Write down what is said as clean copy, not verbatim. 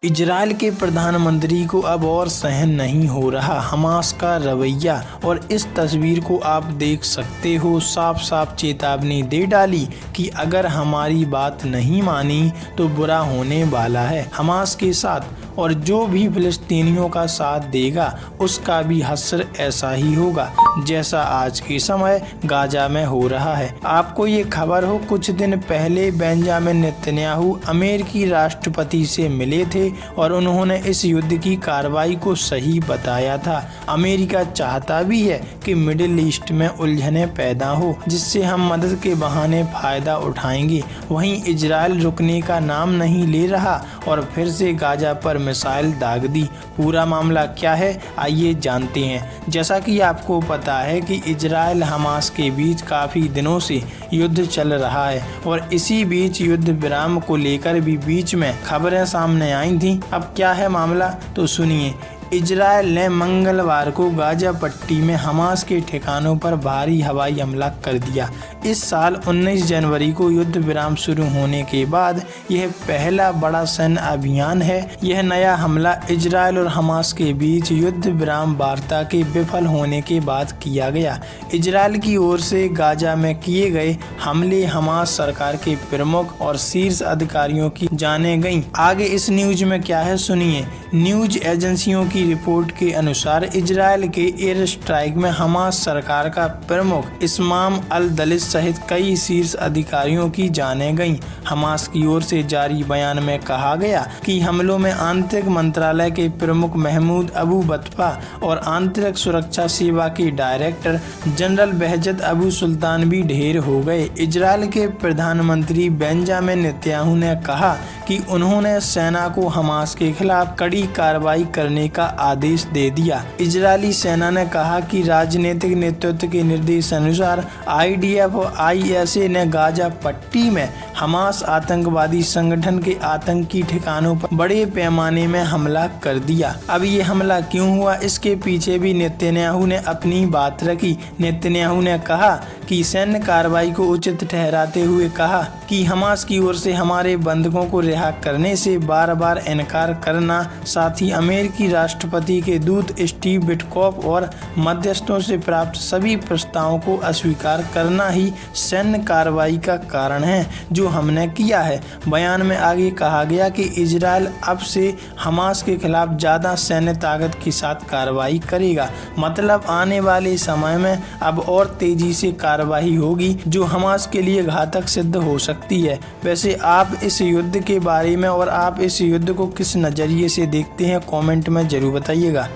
Israel के प्रधानमंत्री को अब और सहन नहीं हो रहा हमास का रवैया और इस तस्वीर को आप देख सकते हो। साफ साफ चेतावनी दे डाली कि अगर हमारी बात नहीं मानी तो बुरा होने वाला है हमास के साथ, और जो भी फिलिस्तीनियों का साथ देगा उसका भी हश्र ऐसा ही होगा जैसा आज के समय गाजा में हो रहा है। आपको ये खबर हो, कुछ दिन पहले बेंजामिन नेतन्याहू अमेरिकी राष्ट्रपति से मिले थे और उन्होंने इस युद्ध की कार्रवाई को सही बताया था। अमेरिका चाहता भी है कि मिडिल ईस्ट में उलझने पैदा हो जिससे हम मदद के बहाने फायदा उठाएंगे। वहीं इजरायल रुकने का नाम नहीं ले रहा और फिर से गाजा पर मिसाइल दाग दी। पूरा मामला क्या है आइए जानते हैं। जैसा कि आपको पता है कि इजरायल हमास के बीच काफ़ी दिनों से युद्ध चल रहा है और इसी बीच युद्ध विराम को लेकर भी बीच में खबरें सामने आई थी। अब क्या है मामला तो सुनिए। इजरायल ने मंगलवार को गाजा पट्टी में हमास के ठिकानों पर भारी हवाई हमला कर दिया। इस साल 19 जनवरी को युद्ध विराम शुरू होने के बाद यह पहला बड़ा सैन्य अभियान है। यह नया हमला इजरायल और हमास के बीच युद्ध विराम वार्ता के विफल होने के बाद किया गया। इजरायल की ओर से गाजा में किए गए हमले हमास सरकार के प्रमुख और शीर्ष अधिकारियों की जाने गईं। आगे इस न्यूज में क्या है सुनिए। न्यूज एजेंसियों की रिपोर्ट के अनुसार इजरायल के एयर स्ट्राइक में हमास सरकार का प्रमुख इस्माम अल दलित सहित कई शीर्ष अधिकारियों की जाने गईं। हमास की ओर से जारी बयान में कहा गया कि हमलों में आंतरिक मंत्रालय के प्रमुख महमूद अबू बतफा और आंतरिक सुरक्षा सेवा के डायरेक्टर जनरल बहजत अबू सुल्तान भी ढेर हो गए। इजरायल के प्रधानमंत्री बेंजामिन नेतन्याहू ने कहा कि उन्होंने सेना को हमास के खिलाफ कड़ी कार्रवाई करने का आदेश दे दिया। इजरायली सेना ने कहा कि राजनीतिक नेतृत्व के निर्देशानुसार IDF और ISA ने गाजा पट्टी में हमास आतंकवादी संगठन के आतंकी ठिकानों पर बड़े पैमाने में हमला कर दिया। अब ये हमला क्यों हुआ, इसके पीछे भी नेतन्याहू ने अपनी बात रखी। नेतन्याहू ने कहा कि सैन्य कार्रवाई को उचित ठहराते हुए कहा कि हमास की ओर से हमारे बंधकों को रिहा करने से बार बार इनकार करना, साथ ही अमेरिकी राष्ट्रपति के दूत स्टीव विटकॉफ और मध्यस्थों से प्राप्त सभी प्रस्तावों को अस्वीकार करना ही सैन्य कार्रवाई का कारण है जो हमने किया है। बयान में आगे कहा गया कि इजरायल अब से हमास के खिलाफ ज़्यादा सैन्य ताकत के साथ कार्रवाई करेगा। मतलब आने वाले समय में अब और तेजी से कार्रवाई होगी जो हमास के लिए घातक सिद्ध हो सकती है। वैसे आप इस युद्ध के बारे में और आप इस युद्ध को किस नज़रिए से देखते हैं कमेंट में जरूर बताइएगा।